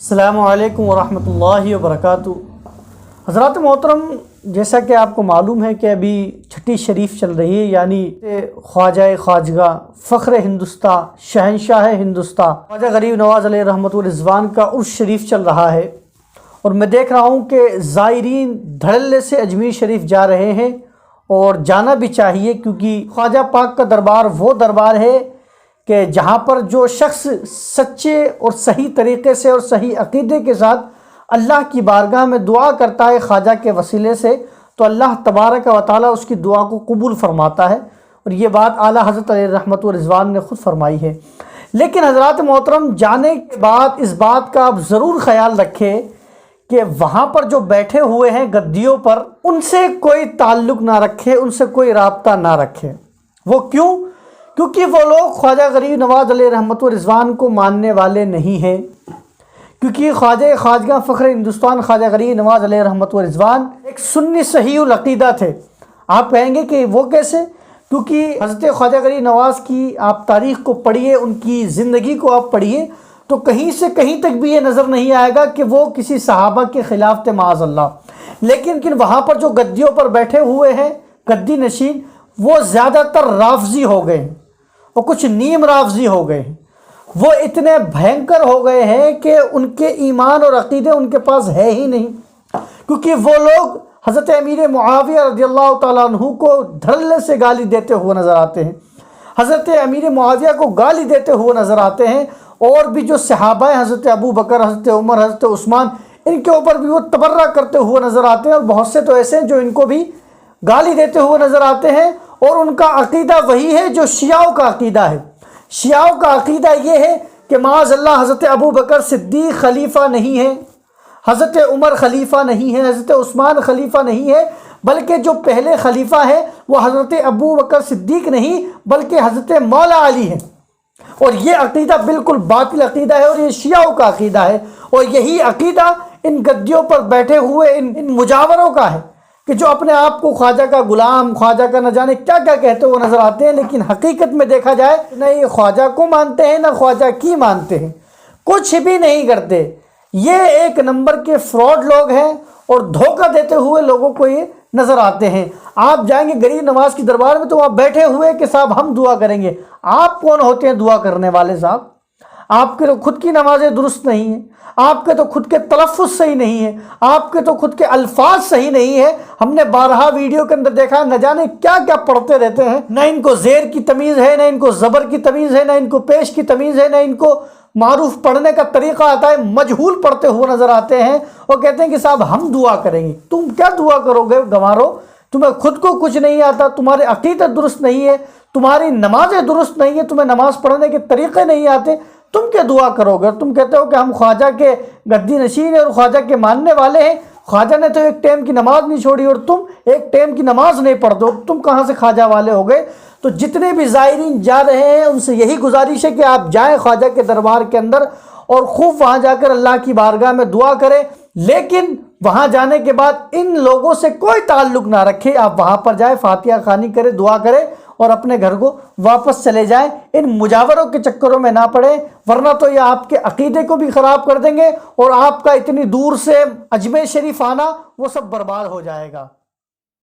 السلام علیکم ورحمۃ اللہ وبرکاتہ۔ حضرات محترم، جیسا کہ آپ کو معلوم ہے کہ ابھی چھٹی شریف چل رہی ہے، یعنی خواجہ خواجگاہ فخر ہندوستان شہنشاہ ہندوستان خواجہ غریب نواز علیہ رحمۃ الرضوان کا عرس شریف چل رہا ہے، اور میں دیکھ رہا ہوں کہ زائرین دھڑلے سے اجمیر شریف جا رہے ہیں، اور جانا بھی چاہیے، کیونکہ خواجہ پاک کا دربار وہ دربار ہے کہ جہاں پر جو شخص سچے اور صحیح طریقے سے اور صحیح عقیدے کے ساتھ اللہ کی بارگاہ میں دعا کرتا ہے خواجہ کے وسیلے سے، تو اللہ تبارک و تعالیٰ اس کی دعا کو قبول فرماتا ہے، اور یہ بات اعلیٰ حضرت علیہ رحمۃ الرضوان نے خود فرمائی ہے۔ لیکن حضرات محترم، جانے کے بعد اس بات کا آپ ضرور خیال رکھیں کہ وہاں پر جو بیٹھے ہوئے ہیں گدیوں پر، ان سے کوئی تعلق نہ رکھے، ان سے کوئی رابطہ نہ رکھے۔ وہ کیوں؟ کیونکہ وہ لوگ خواجہ غریب نواز علیہ رحمۃ الرضوان کو ماننے والے نہیں ہیں، کیونکہ خواجہ خواجگاہ فخر ہندوستان خواجہ غریب نواز علیہ رحمۃ الرضوان ایک سنی صحیح العقیدہ تھے۔ آپ کہیں گے کہ وہ کیسے؟ کیونکہ حضرت خواجہ غریب نواز کی آپ تاریخ کو پڑھیے، ان کی زندگی کو آپ پڑھیے، تو کہیں سے کہیں تک بھی یہ نظر نہیں آئے گا کہ وہ کسی صحابہ کے خلاف تھے معاذ اللہ۔ لیکن وہاں پر جو گدیوں پر بیٹھے ہوئے ہیں گدی نشین، وہ زیادہ تر رافضی ہو گئے ہیں، اور کچھ نیم رافضی ہو گئے ہیں۔ وہ اتنے بھینکر ہو گئے ہیں کہ ان کے ایمان اور عقیدے ان کے پاس ہے ہی نہیں، کیونکہ وہ لوگ حضرت امیر معاویہ رضی اللہ تعالیٰ عنہ کو دھڑلے سے گالی دیتے ہوئے نظر آتے ہیں، حضرت امیر معاویہ کو گالی دیتے ہوئے نظر آتے ہیں، اور بھی جو صحابہ ہیں حضرت ابو بکر، حضرت عمر، حضرت عثمان، ان کے اوپر بھی وہ تبرہ کرتے ہوئے نظر آتے ہیں، اور بہت سے تو ایسے ہیں جو ان کو بھی گالی دیتے ہوئے نظر آتے ہیں، اور ان کا عقیدہ وہی ہے جو شیعوں کا عقیدہ ہے۔ شیعوں کا عقیدہ یہ ہے کہ معاذ اللہ حضرت ابو بکر صدیق خلیفہ نہیں ہے، حضرت عمر خلیفہ نہیں ہے، حضرت عثمان خلیفہ نہیں ہے، بلکہ جو پہلے خلیفہ ہے وہ حضرت ابو بکر صدیق نہیں بلکہ حضرت مولا علی ہے۔ اور یہ عقیدہ بالکل باطل عقیدہ ہے، اور یہ شیعوں کا عقیدہ ہے، اور یہی عقیدہ ان گدیوں پر بیٹھے ہوئے ان مجاوروں کا ہے، کہ جو اپنے آپ کو خواجہ کا غلام، خواجہ کا نہ جانے کیا کیا کہتے ہوئے نظر آتے ہیں، لیکن حقیقت میں دیکھا جائے نہ یہ خواجہ کو مانتے ہیں نہ خواجہ کی مانتے ہیں، کچھ بھی نہیں کرتے۔ یہ ایک نمبر کے فراڈ لوگ ہیں، اور دھوکہ دیتے ہوئے لوگوں کو یہ نظر آتے ہیں۔ آپ جائیں گے غریب نواز کی دربار میں تو وہاں بیٹھے ہوئے کہ صاحب ہم دعا کریں گے۔ آپ کون ہوتے ہیں دعا کرنے والے صاحب؟ آپ کے تو خود کی نمازیں درست نہیں ہیں، آپ کے تو خود کے تلفظ صحیح نہیں ہیں، آپ کے تو خود کے الفاظ صحیح نہیں ہیں۔ ہم نے بارہا ویڈیو کے اندر دیکھا، نہ جانے کیا کیا پڑھتے رہتے ہیں، نہ ان کو زیر کی تمیز ہے، نہ ان کو زبر کی تمیز ہے، نہ ان کو پیش کی تمیز ہے، نہ ان کو معروف پڑھنے کا طریقہ آتا ہے، مجہول پڑھتے ہوئے نظر آتے ہیں، اور کہتے ہیں کہ صاحب ہم دعا کریں گے۔ تم کیا دعا کرو گے گنوارو؟ تمہیں خود کو کچھ نہیں آتا، تمہارے عقیدت درست نہیں ہے، تمہاری نمازیں درست نہیں ہیں، تمہیں نماز پڑھنے کے طریقے نہیں آتے، تم کیا دعا کرو گے؟ تم کہتے ہو کہ ہم خواجہ کے گدی نشین ہیں اور خواجہ کے ماننے والے ہیں، خواجہ نے تو ایک ٹائم کی نماز نہیں چھوڑی، اور تم ایک ٹائم کی نماز نہیں پڑھتے ہو، تم کہاں سے خواجہ والے ہو گئے؟ تو جتنے بھی زائرین جا رہے ہیں ان سے یہی گزارش ہے کہ آپ جائیں خواجہ کے دربار کے اندر، اور خوب وہاں جا کر اللہ کی بارگاہ میں دعا کریں، لیکن وہاں جانے کے بعد ان لوگوں سے کوئی تعلق نہ رکھیں۔ آپ وہاں پر جائیں، فاتحہ خوانی کریں، دعا کریں، اور اپنے گھر کو واپس چلے جائیں۔ ان مجاوروں کے چکروں میں نہ پڑیں، ورنہ تو یہ آپ کے عقیدے کو بھی خراب کر دیں گے، اور آپ کا اتنی دور سے اجمیر شریف آنا وہ سب برباد ہو جائے گا۔